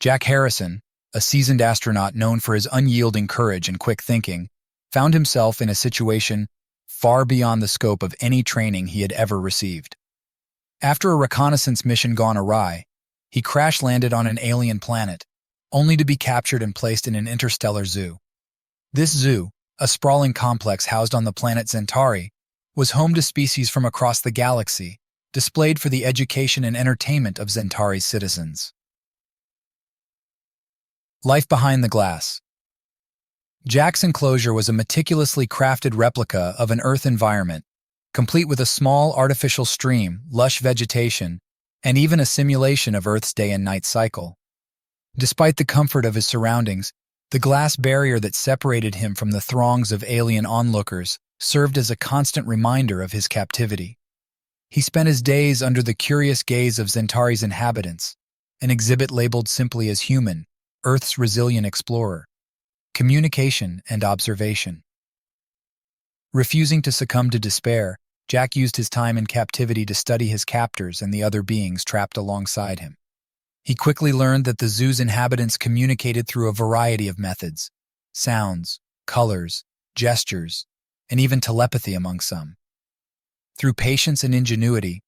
Jack Harrison, a seasoned astronaut known for his unyielding courage and quick thinking, found himself in a situation far beyond the scope of any training he had ever received. After a reconnaissance mission gone awry, he crash-landed on an alien planet, only to be captured and placed in an interstellar zoo. This zoo, a sprawling complex housed on the planet Centauri, was home to species from across the galaxy, displayed for the education and entertainment of Centauri's citizens. Life behind the glass. Jack's enclosure was a meticulously crafted replica of an Earth environment, complete with a small artificial stream, lush vegetation, and even a simulation of Earth's day and night cycle. Despite the comfort of his surroundings, the glass barrier that separated him from the throngs of alien onlookers served as a constant reminder of his captivity. He spent his days under the curious gaze of Centauri's inhabitants, an exhibit labeled simply as human, Earth's resilient explorer, communication and observation. Refusing to succumb to despair, Jack used his time in captivity to study his captors and the other beings trapped alongside him. He quickly learned that the zoo's inhabitants communicated through a variety of methods: sounds, colors, gestures, and even telepathy among some. Through patience and ingenuity,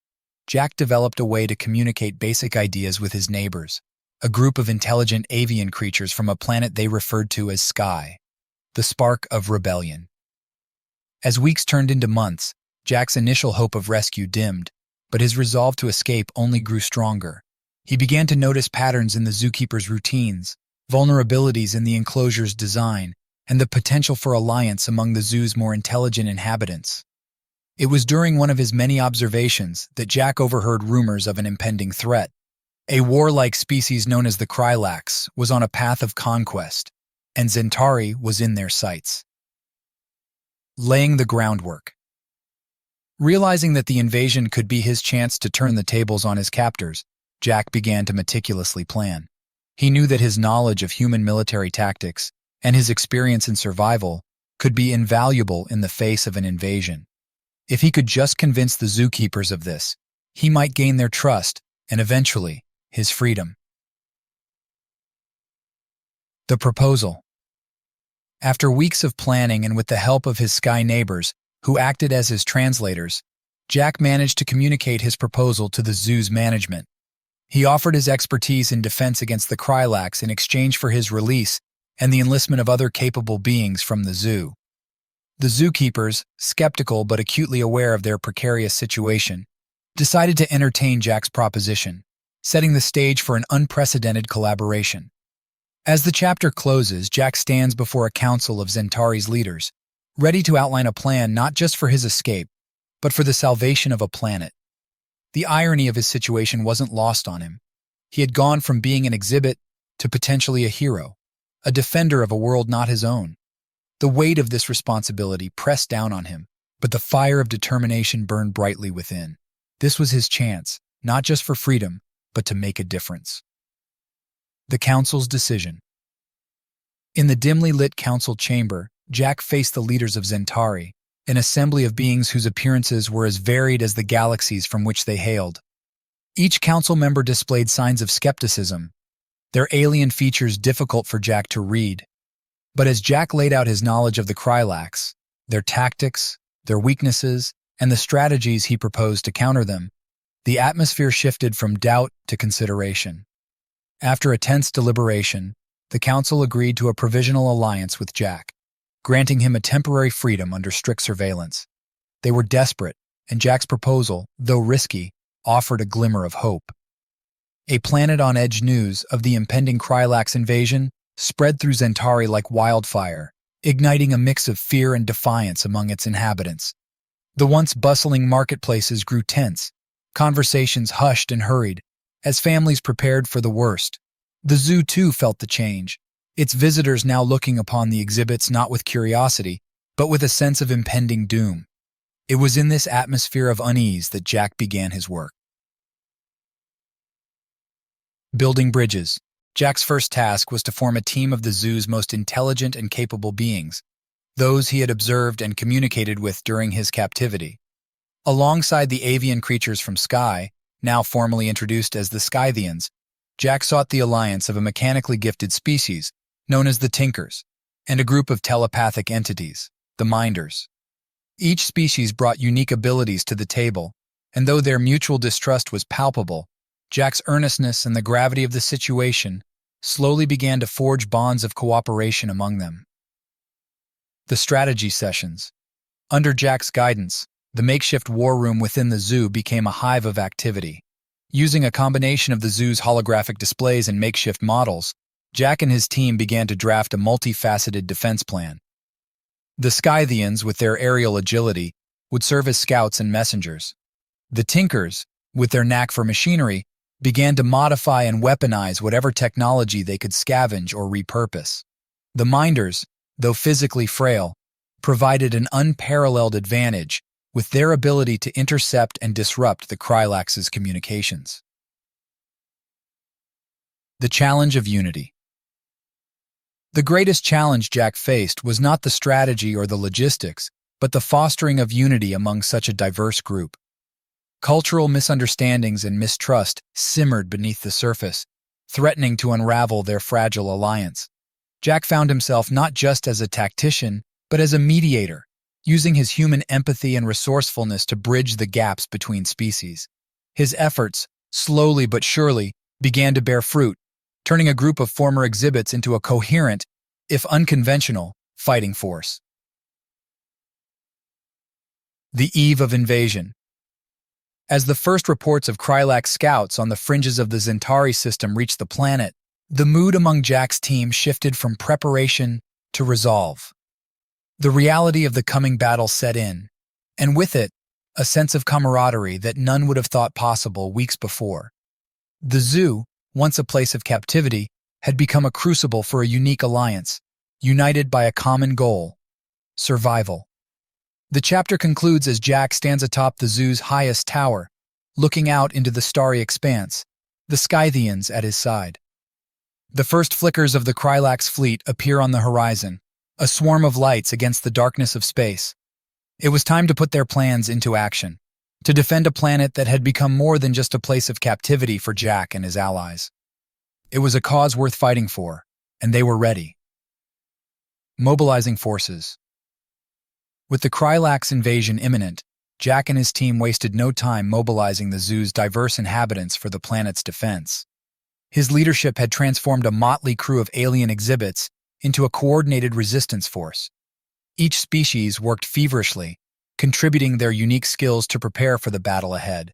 Jack developed a way to communicate basic ideas with his neighbors, a group of intelligent avian creatures from a planet they referred to as Sky, the spark of rebellion. As weeks turned into months, Jack's initial hope of rescue dimmed, but his resolve to escape only grew stronger. He began to notice patterns in the zookeeper's routines, vulnerabilities in the enclosure's design, and the potential for alliance among the zoo's more intelligent inhabitants. It was during one of his many observations that Jack overheard rumors of an impending threat. A warlike species known as the Krylax was on a path of conquest, and Centauri was in their sights. Laying the groundwork. Realizing that the invasion could be his chance to turn the tables on his captors, Jack began to meticulously plan. He knew that his knowledge of human military tactics and his experience in survival could be invaluable in the face of an invasion. If he could just convince the zookeepers of this, he might gain their trust and eventually his freedom. The proposal. After weeks of planning and with the help of his Sky neighbors, who acted as his translators, Jack managed to communicate his proposal to the zoo's management. He offered his expertise in defense against the Krylax in exchange for his release and the enlistment of other capable beings from the zoo. The zookeepers, skeptical but acutely aware of their precarious situation, decided to entertain Jack's proposition, setting the stage for an unprecedented collaboration. As the chapter closes, Jack stands before a council of Centauri's leaders, ready to outline a plan not just for his escape, but for the salvation of a planet. The irony of his situation wasn't lost on him. He had gone from being an exhibit to potentially a hero, a defender of a world not his own. The weight of this responsibility pressed down on him, but the fire of determination burned brightly within. This was his chance, not just for freedom, but to make a difference. The council's decision. In the dimly lit council chamber, Jack faced the leaders of Centauri, an assembly of beings whose appearances were as varied as the galaxies from which they hailed. Each council member displayed signs of skepticism, their alien features difficult for Jack to read. But as Jack laid out his knowledge of the Krylax, their tactics, their weaknesses, and the strategies he proposed to counter them, the atmosphere shifted from doubt to consideration. After a tense deliberation, the council agreed to a provisional alliance with Jack, granting him a temporary freedom under strict surveillance. They were desperate, and Jack's proposal, though risky, offered a glimmer of hope. A planet-on-edge news of the impending Krylax invasion spread through Centauri like wildfire, igniting a mix of fear and defiance among its inhabitants. The once bustling marketplaces grew tense, conversations hushed and hurried, as families prepared for the worst. The zoo, too, felt the change, its visitors now looking upon the exhibits not with curiosity, but with a sense of impending doom. It was in this atmosphere of unease that Jack began his work. Building bridges. Jack's first task was to form a team of the zoo's most intelligent and capable beings, those he had observed and communicated with during his captivity. Alongside the avian creatures from Sky, now formally introduced as the Scythians, Jack sought the alliance of a mechanically gifted species, known as the Tinkers, and a group of telepathic entities, the Minders. Each species brought unique abilities to the table, and though their mutual distrust was palpable, Jack's earnestness and the gravity of the situation slowly began to forge bonds of cooperation among them. The strategy sessions. Under Jack's guidance, the makeshift war room within the zoo became a hive of activity. Using a combination of the zoo's holographic displays and makeshift models, Jack and his team began to draft a multifaceted defense plan. The Scythians, with their aerial agility, would serve as scouts and messengers. The Tinkers, with their knack for machinery, began to modify and weaponize whatever technology they could scavenge or repurpose. The Minders, though physically frail, provided an unparalleled advantage with their ability to intercept and disrupt the Krylax's communications. The challenge of unity. The greatest challenge Jack faced was not the strategy or the logistics, but the fostering of unity among such a diverse group. Cultural misunderstandings and mistrust simmered beneath the surface, threatening to unravel their fragile alliance. Jack found himself not just as a tactician, but as a mediator, using his human empathy and resourcefulness to bridge the gaps between species. His efforts, slowly but surely, began to bear fruit, turning a group of former exhibits into a coherent, if unconventional, fighting force. The eve of invasion. As the first reports of Krylax scouts on the fringes of the Zentari system reached the planet, the mood among Jack's team shifted from preparation to resolve. The reality of the coming battle set in, and with it, a sense of camaraderie that none would have thought possible weeks before. The zoo, once a place of captivity, had become a crucible for a unique alliance, united by a common goal: survival. The chapter concludes as Jack stands atop the zoo's highest tower, looking out into the starry expanse, the Scythians at his side. The first flickers of the Krylax fleet appear on the horizon, a swarm of lights against the darkness of space. It was time to put their plans into action, to defend a planet that had become more than just a place of captivity for Jack and his allies. It was a cause worth fighting for, and they were ready. Mobilizing forces. With the Krylax invasion imminent, Jack and his team wasted no time mobilizing the zoo's diverse inhabitants for the planet's defense. His leadership had transformed a motley crew of alien exhibits into a coordinated resistance force. Each species worked feverishly, contributing their unique skills to prepare for the battle ahead.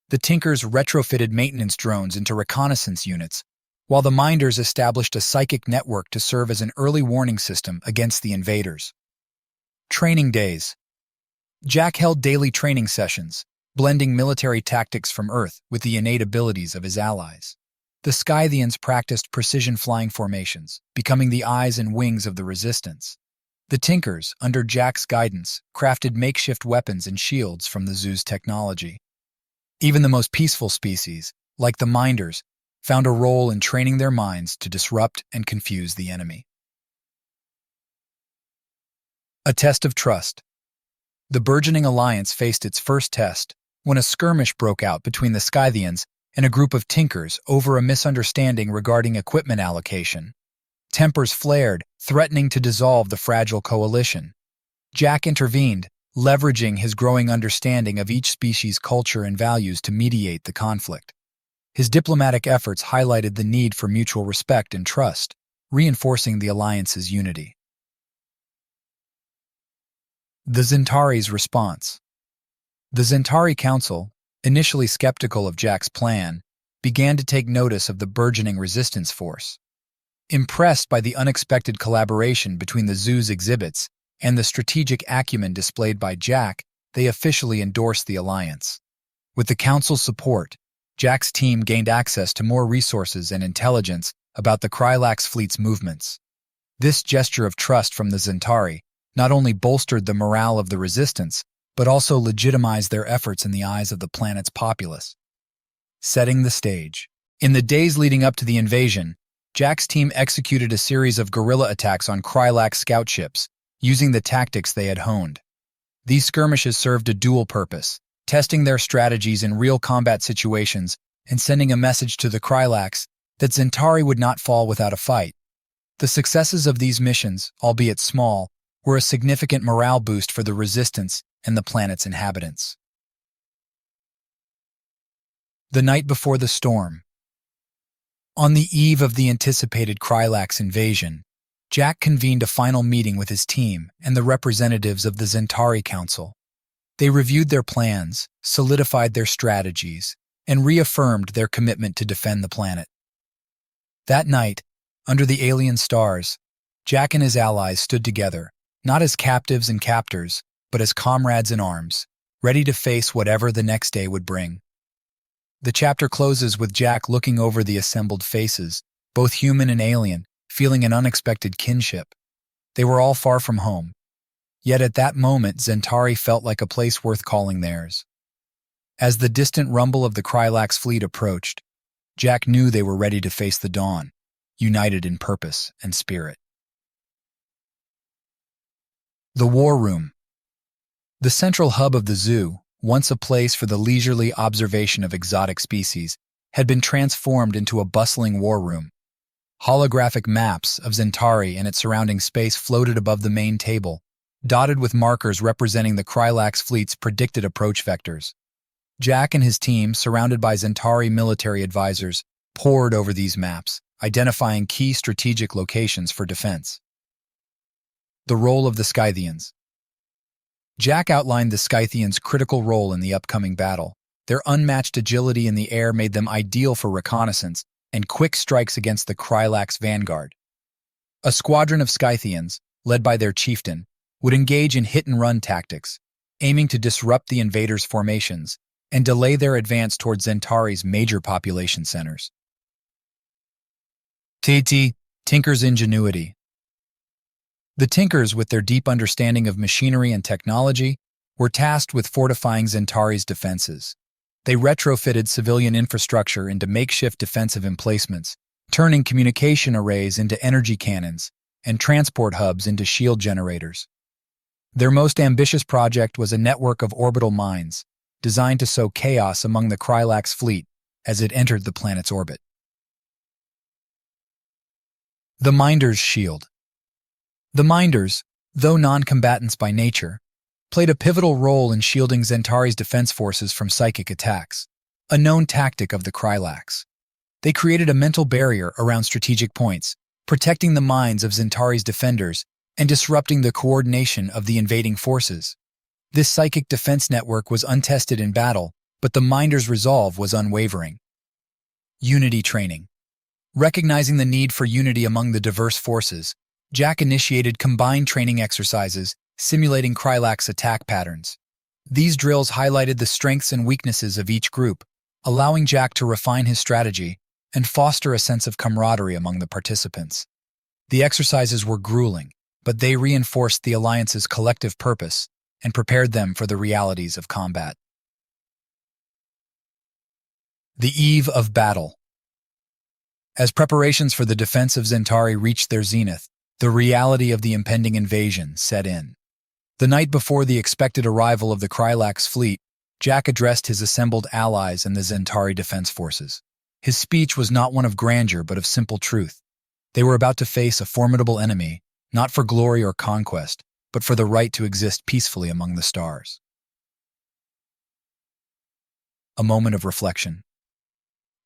The Tinkers retrofitted maintenance drones into reconnaissance units, while the Minders established a psychic network to serve as an early warning system against the invaders. Training days. Jack held daily training sessions, blending military tactics from Earth with the innate abilities of his allies. The Scythians practiced precision flying formations, becoming the eyes and wings of the resistance. The Tinkers, under Jack's guidance, crafted makeshift weapons and shields from the zoo's technology. Even the most peaceful species, like the Minders, found a role in training their minds to disrupt and confuse the enemy. A test of trust. The burgeoning alliance faced its first test when a skirmish broke out between the Scythians and a group of Tinkers over a misunderstanding regarding equipment allocation. Tempers flared, threatening to dissolve the fragile coalition. Jack intervened, leveraging his growing understanding of each species' culture and values to mediate the conflict. His diplomatic efforts highlighted the need for mutual respect and trust, reinforcing the alliance's unity. The Zentari's response. The Zentari Council, initially skeptical of Jack's plan, began to take notice of the burgeoning resistance force. Impressed by the unexpected collaboration between the zoo's exhibits and the strategic acumen displayed by Jack, they officially endorsed the alliance. With the Council's support, Jack's team gained access to more resources and intelligence about the Krylax fleet's movements. This gesture of trust from the Zentari not only bolstered the morale of the resistance, but also legitimized their efforts in the eyes of the planet's populace. Setting the stage. In the days leading up to the invasion, Jack's team executed a series of guerrilla attacks on Krylax scout ships, using the tactics they had honed. These skirmishes served a dual purpose, testing their strategies in real combat situations, and sending a message to the Krylax that Zentari would not fall without a fight. The successes of these missions, albeit small, were a significant morale boost for the Resistance and the planet's inhabitants. The night before the storm. On the eve of the anticipated Krylax invasion, Jack convened a final meeting with his team and the representatives of the Zentari Council. They reviewed their plans, solidified their strategies, and reaffirmed their commitment to defend the planet. That night, under the alien stars, Jack and his allies stood together, not as captives and captors, but as comrades in arms, ready to face whatever the next day would bring. The chapter closes with Jack looking over the assembled faces, both human and alien, feeling an unexpected kinship. They were all far from home. Yet at that moment, Zentari felt like a place worth calling theirs. As the distant rumble of the Krylax fleet approached, Jack knew they were ready to face the dawn, united in purpose and spirit. The War Room. The central hub of the zoo, once a place for the leisurely observation of exotic species, had been transformed into a bustling war room. Holographic maps of Zentari and its surrounding space floated above the main table, dotted with markers representing the Krylax fleet's predicted approach vectors. Jack and his team, surrounded by Zentari military advisors, pored over these maps, identifying key strategic locations for defense. The role of the Scythians. Jack outlined the Scythians' critical role in the upcoming battle. Their unmatched agility in the air made them ideal for reconnaissance and quick strikes against the Krylax vanguard. A squadron of Scythians, led by their chieftain, would engage in hit-and-run tactics, aiming to disrupt the invaders' formations and delay their advance towards Zentari's major population centers. Tinker's ingenuity. The Tinkers, with their deep understanding of machinery and technology, were tasked with fortifying Zentari's defenses. They retrofitted civilian infrastructure into makeshift defensive emplacements, turning communication arrays into energy cannons and transport hubs into shield generators. Their most ambitious project was a network of orbital mines, designed to sow chaos among the Krylax fleet as it entered the planet's orbit. The Minder's Shield. The Minders, though non-combatants by nature, played a pivotal role in shielding Zentari's defense forces from psychic attacks, a known tactic of the Krylax. They created a mental barrier around strategic points, protecting the minds of Zentari's defenders and disrupting the coordination of the invading forces. This psychic defense network was untested in battle, but the Minders' resolve was unwavering. Unity training. Recognizing the need for unity among the diverse forces, Jack initiated combined training exercises, simulating Krylax attack patterns. These drills highlighted the strengths and weaknesses of each group, allowing Jack to refine his strategy and foster a sense of camaraderie among the participants. The exercises were grueling, but they reinforced the Alliance's collective purpose and prepared them for the realities of combat. The eve of battle. As preparations for the defense of Zentari reached their zenith, the reality of the impending invasion set in. The night before the expected arrival of the Krylax fleet, Jack addressed his assembled allies and the Zentari defense forces. His speech was not one of grandeur but of simple truth. They were about to face a formidable enemy, not for glory or conquest, but for the right to exist peacefully among the stars. A moment of reflection.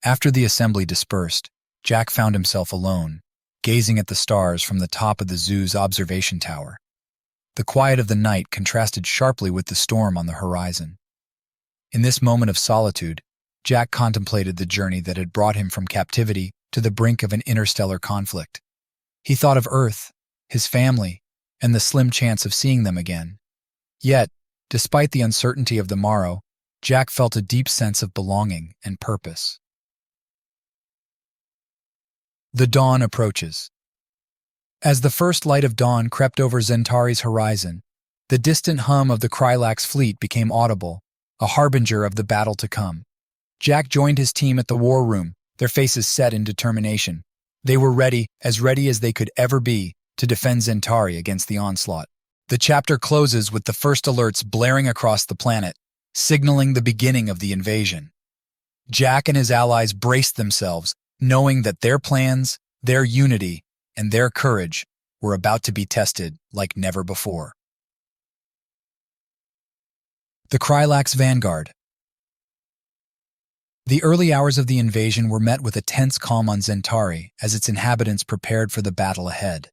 After the assembly dispersed, Jack found himself alone, gazing at the stars from the top of the zoo's observation tower. The quiet of the night contrasted sharply with the storm on the horizon. In this moment of solitude, Jack contemplated the journey that had brought him from captivity to the brink of an interstellar conflict. He thought of Earth, his family, and the slim chance of seeing them again. Yet, despite the uncertainty of the morrow, Jack felt a deep sense of belonging and purpose. The dawn approaches. As the first light of dawn crept over Zentari's horizon, the distant hum of the Krylax fleet became audible, a harbinger of the battle to come. Jack joined his team at the war room, their faces set in determination. They were ready as they could ever be, to defend Zentari against the onslaught. The chapter closes with the first alerts blaring across the planet, signaling the beginning of the invasion. Jack and his allies braced themselves, knowing that their plans, their unity, and their courage were about to be tested like never before. The Krylax Vanguard. The early hours of the invasion were met with a tense calm on Zentari as its inhabitants prepared for the battle ahead.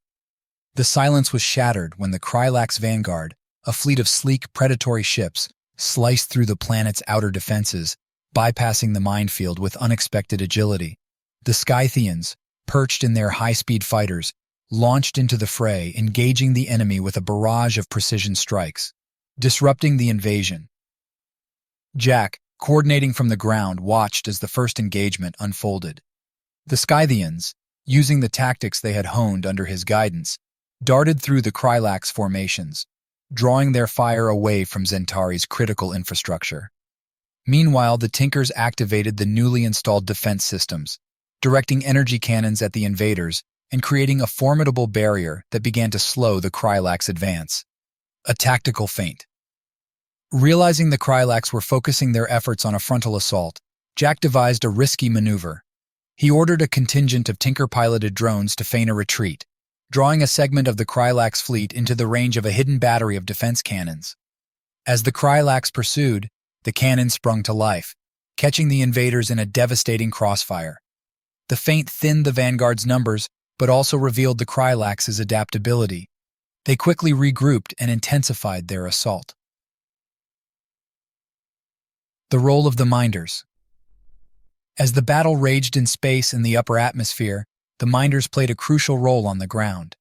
The silence was shattered when the Krylax Vanguard, a fleet of sleek, predatory ships, sliced through the planet's outer defenses, bypassing the minefield with unexpected agility. The Scythians, perched in their high-speed fighters, launched into the fray, engaging the enemy with a barrage of precision strikes, disrupting the invasion. Jack, coordinating from the ground, watched as the first engagement unfolded. The Scythians, using the tactics they had honed under his guidance, darted through the Krylax formations, drawing their fire away from Zentari's critical infrastructure. Meanwhile, the Tinkers activated the newly installed defense systems, directing energy cannons at the invaders and creating a formidable barrier that began to slow the Krylax advance. A tactical feint. Realizing the Krylax were focusing their efforts on a frontal assault, Jack devised a risky maneuver. He ordered a contingent of Tinker-piloted drones to feign a retreat, drawing a segment of the Krylax fleet into the range of a hidden battery of defense cannons. As the Krylax pursued, the cannons sprung to life, catching the invaders in a devastating crossfire. The feint thinned the Vanguard's numbers, but also revealed the Krylax's adaptability. They quickly regrouped and intensified their assault. The role of the Minders. As the battle raged in space and the upper atmosphere, the Minders played a crucial role on the ground.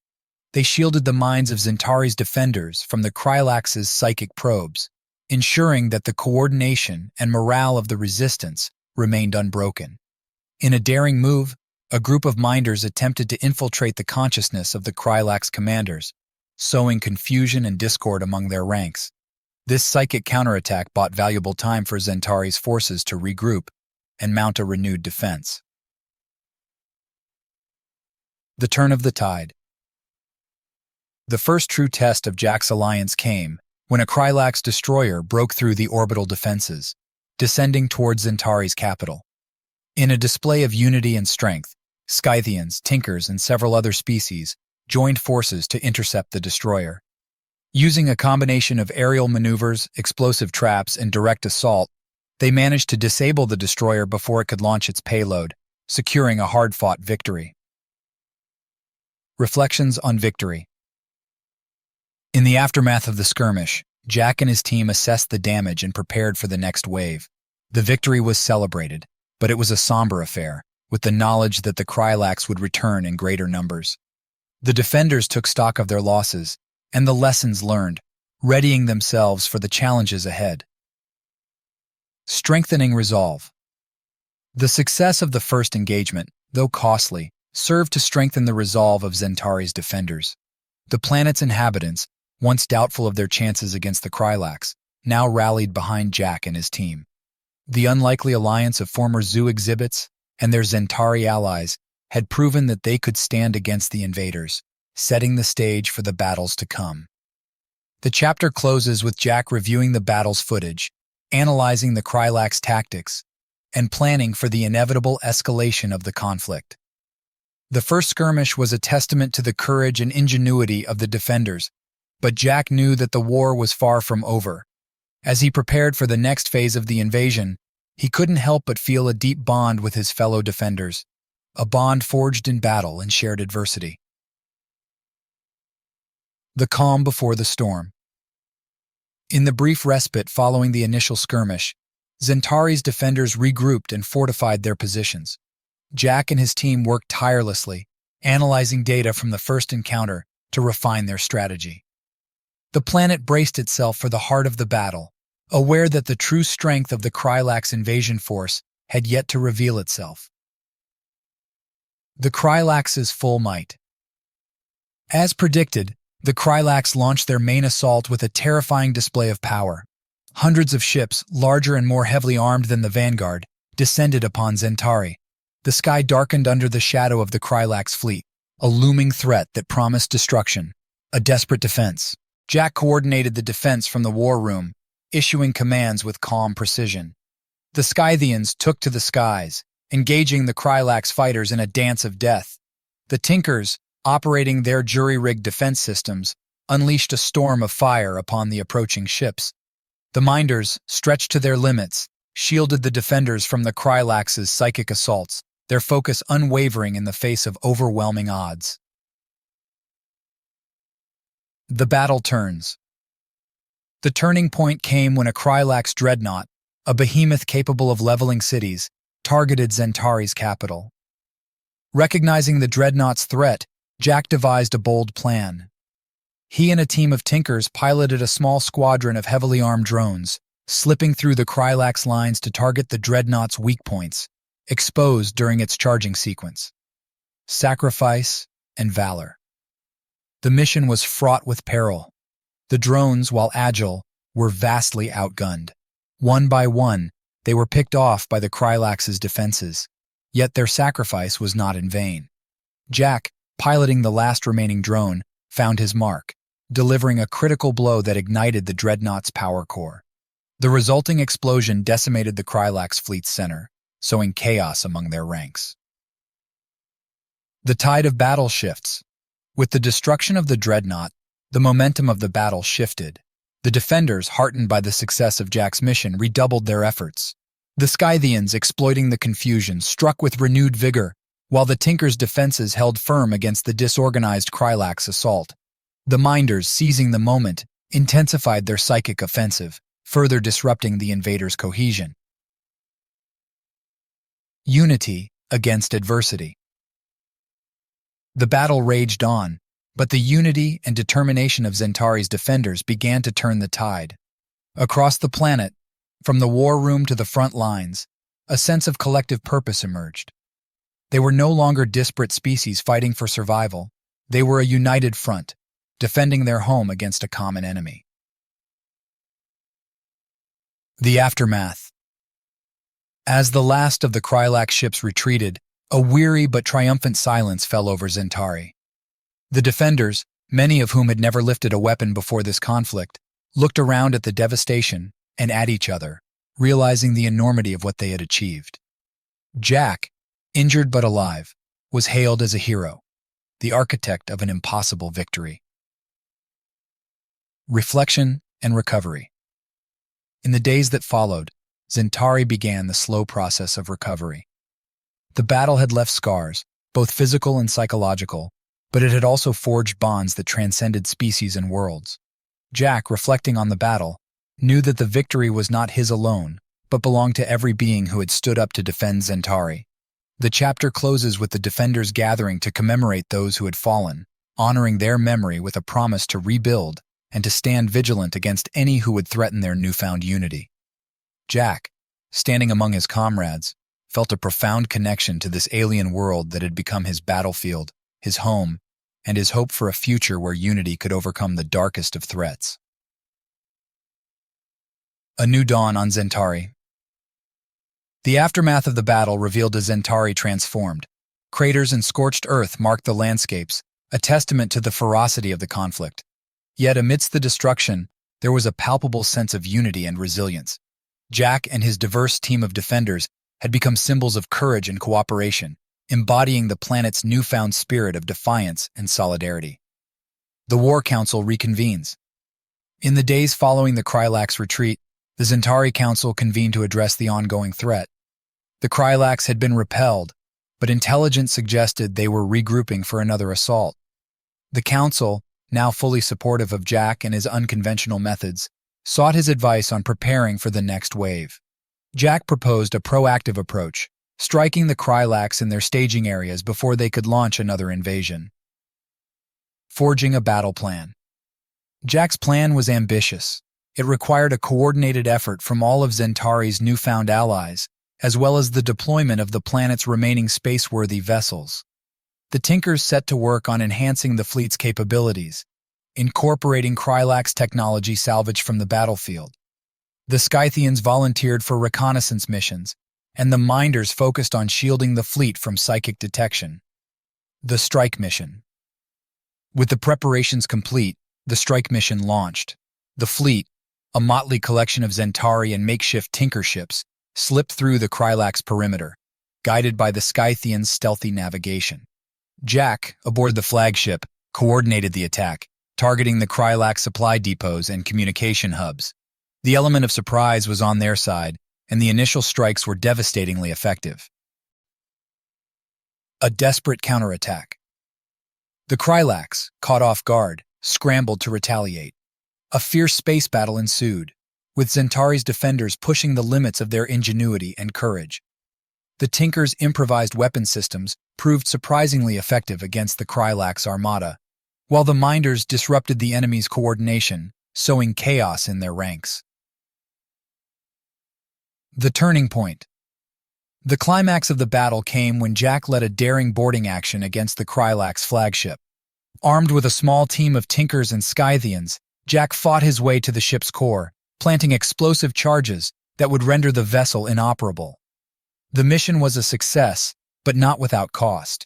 They shielded the minds of Zentari's defenders from the Krylax's psychic probes, ensuring that the coordination and morale of the resistance remained unbroken. In a daring move, a group of Minders attempted to infiltrate the consciousness of the Krylax commanders, sowing confusion and discord among their ranks. This psychic counterattack bought valuable time for Zentari's forces to regroup and mount a renewed defense. The turn of the tide. The first true test of Jack's alliance came when a Krylax destroyer broke through the orbital defenses, descending towards Zentari's capital. In a display of unity and strength, Scythians, Tinkers, and several other species joined forces to intercept the destroyer. Using a combination of aerial maneuvers, explosive traps, and direct assault, they managed to disable the destroyer before it could launch its payload, securing a hard-fought victory. Reflections on victory. In the aftermath of the skirmish, Jack and his team assessed the damage and prepared for the next wave. The victory was celebrated, but it was a somber affair, with the knowledge that the Krylax would return in greater numbers. The defenders took stock of their losses and the lessons learned, readying themselves for the challenges ahead. Strengthening resolve. The success of the first engagement, though costly, served to strengthen the resolve of Zentari's defenders. The planet's inhabitants, once doubtful of their chances against the Krylax, now rallied behind Jack and his team. The unlikely alliance of former zoo exhibits and their Zentari allies had proven that they could stand against the invaders, setting the stage for the battles to come. The chapter closes with Jack reviewing the battle's footage, analyzing the Krylax tactics, and planning for the inevitable escalation of the conflict. The first skirmish was a testament to the courage and ingenuity of the defenders, but Jack knew that the war was far from over. As he prepared for the next phase of the invasion, he couldn't help but feel a deep bond with his fellow defenders, a bond forged in battle and shared adversity. The calm before the storm. In the brief respite following the initial skirmish, Zentari's defenders regrouped and fortified their positions. Jack and his team worked tirelessly, analyzing data from the first encounter to refine their strategy. The planet braced itself for the heart of the battle, aware that the true strength of the Krylax invasion force had yet to reveal itself. The Krylax's full might. As predicted, the Krylax launched their main assault with a terrifying display of power. Hundreds of ships, larger and more heavily armed than the Vanguard, descended upon Zentari. The sky darkened under the shadow of the Krylax fleet, a looming threat that promised destruction. A desperate defense. Jack coordinated the defense from the war room, issuing commands with calm precision. The Scythians took to the skies, engaging the Krylax fighters in a dance of death. The Tinkers, operating their jury-rigged defense systems, unleashed a storm of fire upon the approaching ships. The Minders, stretched to their limits, shielded the defenders from the Krylax's psychic assaults, their focus unwavering in the face of overwhelming odds. The battle turns. The turning point came when a Krylax Dreadnought, a behemoth capable of leveling cities, targeted Zentari's capital. Recognizing the Dreadnought's threat, Jack devised a bold plan. He and a team of Tinkers piloted a small squadron of heavily armed drones, slipping through the Krylax lines to target the Dreadnought's weak points, exposed during its charging sequence. Sacrifice and valor. The mission was fraught with peril. The drones, while agile, were vastly outgunned. One by one, they were picked off by the Krylax's defenses. Yet their sacrifice was not in vain. Jack, piloting the last remaining drone, found his mark, delivering a critical blow that ignited the Dreadnought's power core. The resulting explosion decimated the Krylax fleet's center, sowing chaos among their ranks. The tide of battle shifts. With the destruction of the Dreadnought, the momentum of the battle shifted. The defenders, heartened by the success of Jack's mission, redoubled their efforts. The Scythians, exploiting the confusion, struck with renewed vigor, while the Tinkers' defenses held firm against the disorganized Krylax assault. The Minders, seizing the moment, intensified their psychic offensive, further disrupting the invaders' cohesion. Unity against adversity. The battle raged on, but the unity and determination of Zentari's defenders began to turn the tide. Across the planet, from the war room to the front lines, a sense of collective purpose emerged. They were no longer disparate species fighting for survival. They were a united front, defending their home against a common enemy. The aftermath. As the last of the Krylax ships retreated, a weary but triumphant silence fell over Zentari. The defenders, many of whom had never lifted a weapon before this conflict, looked around at the devastation and at each other, realizing the enormity of what they had achieved. Jack, injured but alive, was hailed as a hero, the architect of an impossible victory. Reflection and recovery. In the days that followed, Zentari began the slow process of recovery. The battle had left scars, both physical and psychological, but it had also forged bonds that transcended species and worlds. Jack, reflecting on the battle, knew that the victory was not his alone, but belonged to every being who had stood up to defend Zentari. The chapter closes with the defenders gathering to commemorate those who had fallen, honoring their memory with a promise to rebuild and to stand vigilant against any who would threaten their newfound unity. Jack, standing among his comrades, felt a profound connection to this alien world that had become his battlefield, his home, and his hope for a future where unity could overcome the darkest of threats. A new dawn on Zentari. The aftermath of the battle revealed a Zentari transformed. Craters and scorched earth marked the landscapes, a testament to the ferocity of the conflict. Yet amidst the destruction, there was a palpable sense of unity and resilience. Jack and his diverse team of defenders had become symbols of courage and cooperation, embodying the planet's newfound spirit of defiance and solidarity. The War Council reconvenes. In the days following the Krylax retreat, the Zentari Council convened to address the ongoing threat. The Krylax had been repelled, but intelligence suggested they were regrouping for another assault. The Council, now fully supportive of Jack and his unconventional methods, sought his advice on preparing for the next wave. Jack proposed a proactive approach, striking the Krylax in their staging areas before they could launch another invasion. Forging a battle plan. Jack's plan was ambitious. It required a coordinated effort from all of Zentari's newfound allies, as well as the deployment of the planet's remaining space-worthy vessels. The Tinkers set to work on enhancing the fleet's capabilities, incorporating Krylax technology salvaged from the battlefield. The Scythians volunteered for reconnaissance missions, and the Minders focused on shielding the fleet from psychic detection. The Strike Mission. With the preparations complete, the Strike Mission launched. The fleet, a motley collection of Zentari and makeshift Tinker ships, slipped through the Krylax perimeter, guided by the Scythians' stealthy navigation. Jack, aboard the flagship, coordinated the attack, targeting the Krylax supply depots and communication hubs. The element of surprise was on their side, and the initial strikes were devastatingly effective. A desperate counterattack. The Krylax, caught off guard, scrambled to retaliate. A fierce space battle ensued, with Zentari's defenders pushing the limits of their ingenuity and courage. The Tinker's improvised weapon systems proved surprisingly effective against the Krylax armada, while the Minders disrupted the enemy's coordination, sowing chaos in their ranks. The turning point. The climax of the battle came when Jack led a daring boarding action against the Krylax flagship. Armed with a small team of Tinkers and Scythians, Jack fought his way to the ship's core, planting explosive charges that would render the vessel inoperable. The mission was a success, but not without cost.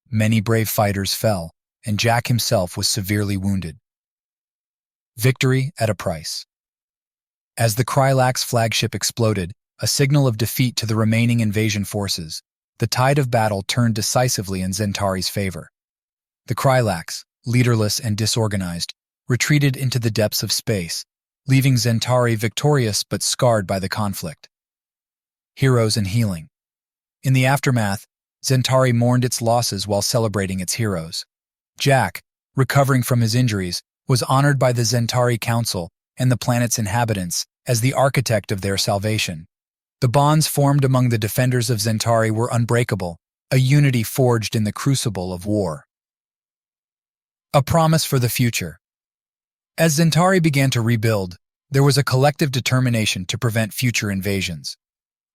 Many brave fighters fell, and Jack himself was severely wounded. Victory at a price. As the Krylax flagship exploded, a signal of defeat to the remaining invasion forces, the tide of battle turned decisively in Zentari's favor. The Krylax, leaderless and disorganized, retreated into the depths of space, leaving Zentari victorious but scarred by the conflict. Heroes and healing. In the aftermath, Zentari mourned its losses while celebrating its heroes. Jack, recovering from his injuries, was honored by the Zentari Council and the planet's inhabitants as the architect of their salvation. The bonds formed among the defenders of Zentari were unbreakable, a unity forged in the crucible of war. A promise for the future. As Zentari began to rebuild, there was a collective determination to prevent future invasions.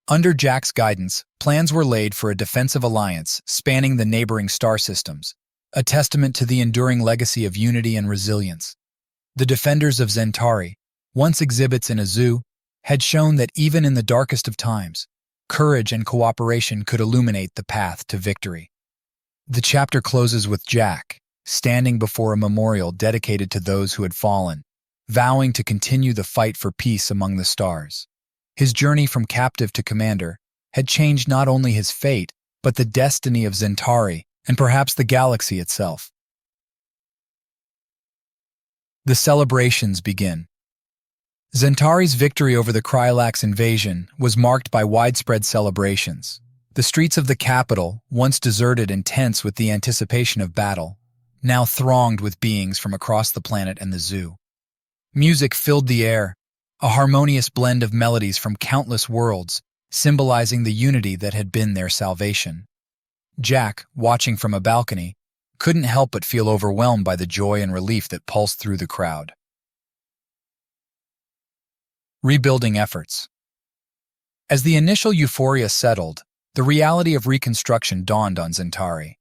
Under Jack's guidance, plans were laid for a defensive alliance spanning the neighboring star systems, a testament to the enduring legacy of unity and resilience. The defenders of Zentari, once exhibits in a zoo, had shown that even in the darkest of times, courage and cooperation could illuminate the path to victory. The chapter closes with Jack standing before a memorial dedicated to those who had fallen, vowing to continue the fight for peace among the stars. His journey from captive to commander had changed not only his fate, but the destiny of Zentari and perhaps the galaxy itself. The celebrations begin. Zentari's victory over the Krylax invasion was marked by widespread celebrations. The streets of the capital, once deserted and tense with the anticipation of battle, now thronged with beings from across the planet and the zoo. Music filled the air, a harmonious blend of melodies from countless worlds, symbolizing the unity that had been their salvation. Jack, watching from a balcony, couldn't help but feel overwhelmed by the joy and relief that pulsed through the crowd. Rebuilding efforts. As the initial euphoria settled, the reality of reconstruction dawned on Zentari.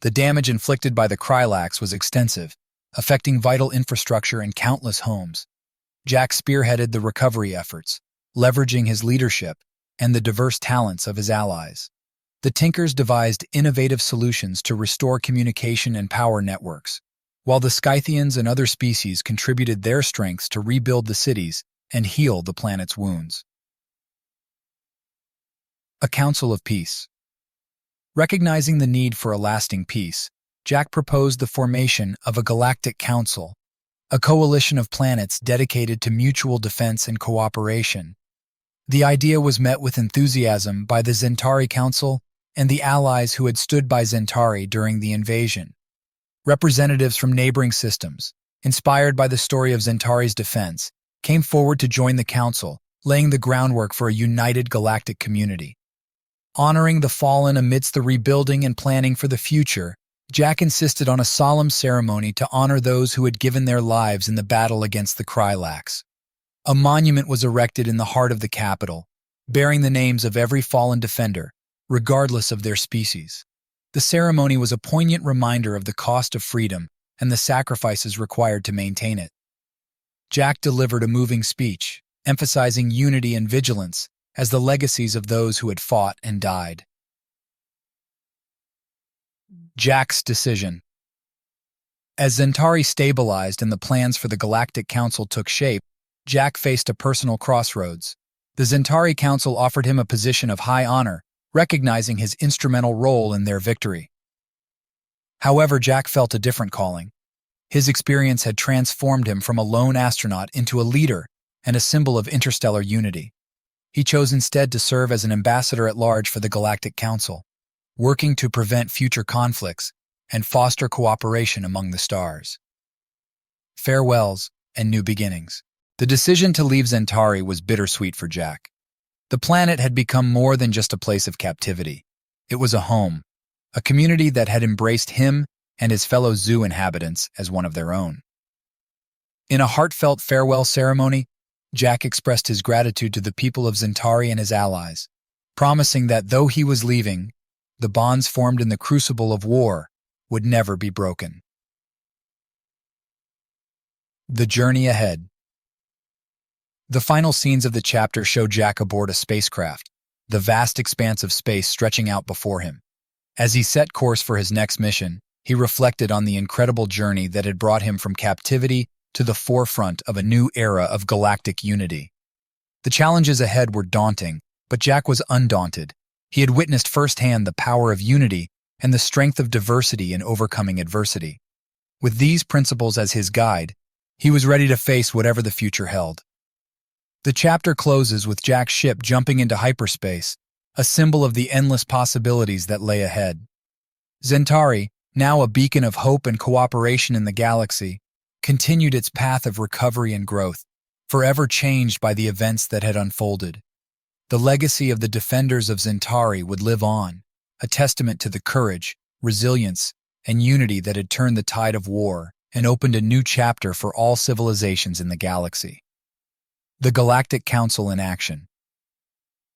The damage inflicted by the Krylax was extensive, affecting vital infrastructure and countless homes. Jack spearheaded the recovery efforts, leveraging his leadership and the diverse talents of his allies. The Tinkers devised innovative solutions to restore communication and power networks, while the Scythians and other species contributed their strengths to rebuild the cities and heal the planet's wounds. A Council of Peace. Recognizing the need for a lasting peace, Jack proposed the formation of a galactic council, a coalition of planets dedicated to mutual defense and cooperation. The idea was met with enthusiasm by the Zentari Council and the allies who had stood by Zentari during the invasion. Representatives from neighboring systems, inspired by the story of Zentari's defense, came forward to join the council, laying the groundwork for a united galactic community. Honoring the fallen amidst the rebuilding and planning for the future, Jack insisted on a solemn ceremony to honor those who had given their lives in the battle against the Krylax. A monument was erected in the heart of the capital, bearing the names of every fallen defender, regardless of their species. The ceremony was a poignant reminder of the cost of freedom and the sacrifices required to maintain it. Jack delivered a moving speech, emphasizing unity and vigilance as the legacies of those who had fought and died. Jack's decision. As Zentari stabilized and the plans for the Galactic Council took shape, Jack faced a personal crossroads. The Zentari Council offered him a position of high honor, recognizing his instrumental role in their victory. However, Jack felt a different calling. His experience had transformed him from a lone astronaut into a leader and a symbol of interstellar unity. He chose instead to serve as an ambassador at large for the Galactic Council, working to prevent future conflicts and foster cooperation among the stars. Farewells and new beginnings. The decision to leave Zentari was bittersweet for Jack. The planet had become more than just a place of captivity. It was a home, a community that had embraced him and his fellow zoo inhabitants as one of their own. In a heartfelt farewell ceremony, Jack expressed his gratitude to the people of Zentari and his allies, promising that though he was leaving, the bonds formed in the crucible of war would never be broken. The journey ahead. The final scenes of the chapter show Jack aboard a spacecraft, the vast expanse of space stretching out before him. As he set course for his next mission, he reflected on the incredible journey that had brought him from captivity to the forefront of a new era of galactic unity. The challenges ahead were daunting, but Jack was undaunted. He had witnessed firsthand the power of unity and the strength of diversity in overcoming adversity. With these principles as his guide, he was ready to face whatever the future held. The chapter closes with Jack's ship jumping into hyperspace, a symbol of the endless possibilities that lay ahead. Zentari, now a beacon of hope and cooperation in the galaxy, continued its path of recovery and growth, forever changed by the events that had unfolded. The legacy of the defenders of Zentari would live on, a testament to the courage, resilience, and unity that had turned the tide of war and opened a new chapter for all civilizations in the galaxy. The Galactic Council in action.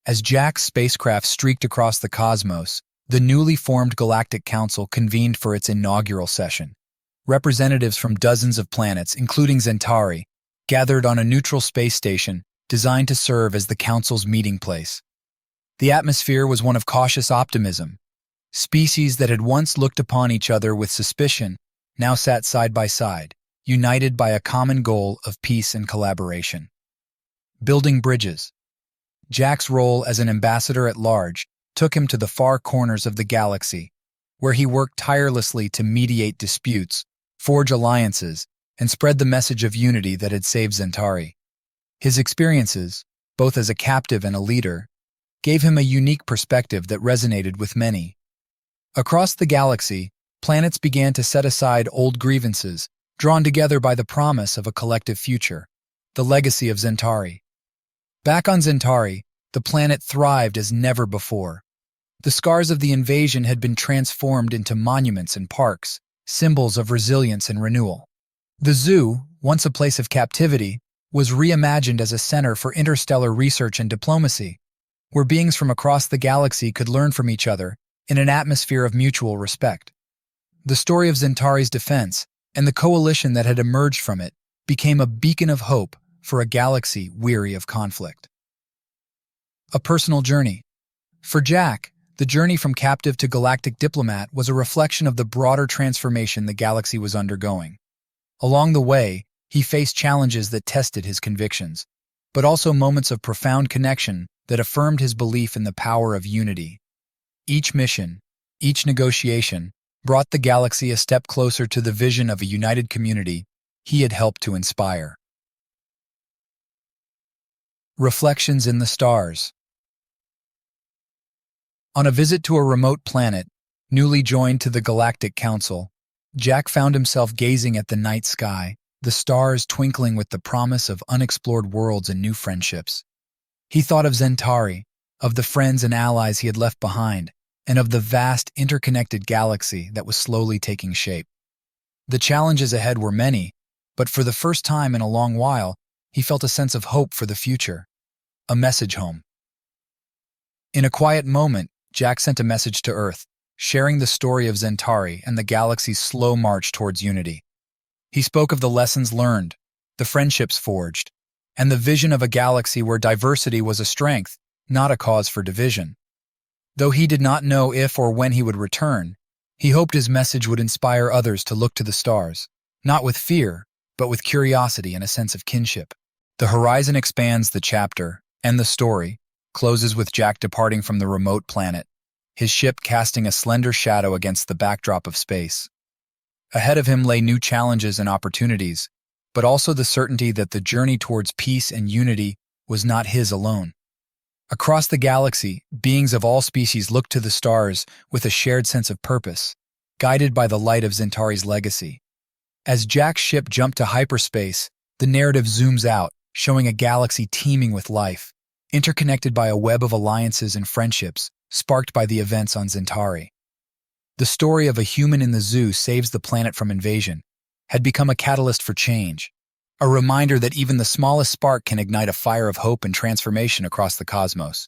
As Jack's spacecraft streaked across the cosmos, the newly formed Galactic Council convened for its inaugural session. Representatives from dozens of planets, including Zentari, gathered on a neutral space station designed to serve as the Council's meeting place. The atmosphere was one of cautious optimism. Species that had once looked upon each other with suspicion now sat side by side, united by a common goal of peace and collaboration. Building bridges. Jack's role as an ambassador at large took him to the far corners of the galaxy, where he worked tirelessly to mediate disputes, forge alliances, and spread the message of unity that had saved Zentari. His experiences, both as a captive and a leader, gave him a unique perspective that resonated with many. Across the galaxy, planets began to set aside old grievances, drawn together by the promise of a collective future, the legacy of Zentari. Back on Zentari, the planet thrived as never before. The scars of the invasion had been transformed into monuments and parks, symbols of resilience and renewal. The zoo, once a place of captivity, was reimagined as a center for interstellar research and diplomacy, where beings from across the galaxy could learn from each other in an atmosphere of mutual respect. The story of Zentari's defense and the coalition that had emerged from it became a beacon of hope for a galaxy weary of conflict. A personal journey. For Jack, the journey from captive to galactic diplomat was a reflection of the broader transformation the galaxy was undergoing. Along the way, he faced challenges that tested his convictions, but also moments of profound connection that affirmed his belief in the power of unity. Each mission, each negotiation, brought the galaxy a step closer to the vision of a united community he had helped to inspire. Reflections in the stars. On a visit to a remote planet, newly joined to the Galactic Council, Jack found himself gazing at the night sky, the stars twinkling with the promise of unexplored worlds and new friendships. He thought of Zentari, of the friends and allies he had left behind, and of the vast interconnected galaxy that was slowly taking shape. The challenges ahead were many, but for the first time in a long while, he felt a sense of hope for the future. A message home. In a quiet moment, Jack sent a message to Earth, sharing the story of Zentari and the galaxy's slow march towards unity. He spoke of the lessons learned, the friendships forged, and the vision of a galaxy where diversity was a strength, not a cause for division. Though he did not know if or when he would return, he hoped his message would inspire others to look to the stars, not with fear, but with curiosity and a sense of kinship. The horizon expands the chapter, And the story closes with Jack departing from the remote planet, his ship casting a slender shadow against the backdrop of space. Ahead of him lay new challenges and opportunities, but also the certainty that the journey towards peace and unity was not his alone. Across the galaxy, beings of all species looked to the stars with a shared sense of purpose, guided by the light of Zentari's legacy. As Jack's ship jumped to hyperspace, the narrative zooms out, showing a galaxy teeming with life, interconnected by a web of alliances and friendships sparked by the events on Zentari. The story of a human in the zoo saves the planet from invasion had become a catalyst for change, a reminder that even the smallest spark can ignite a fire of hope and transformation across the cosmos.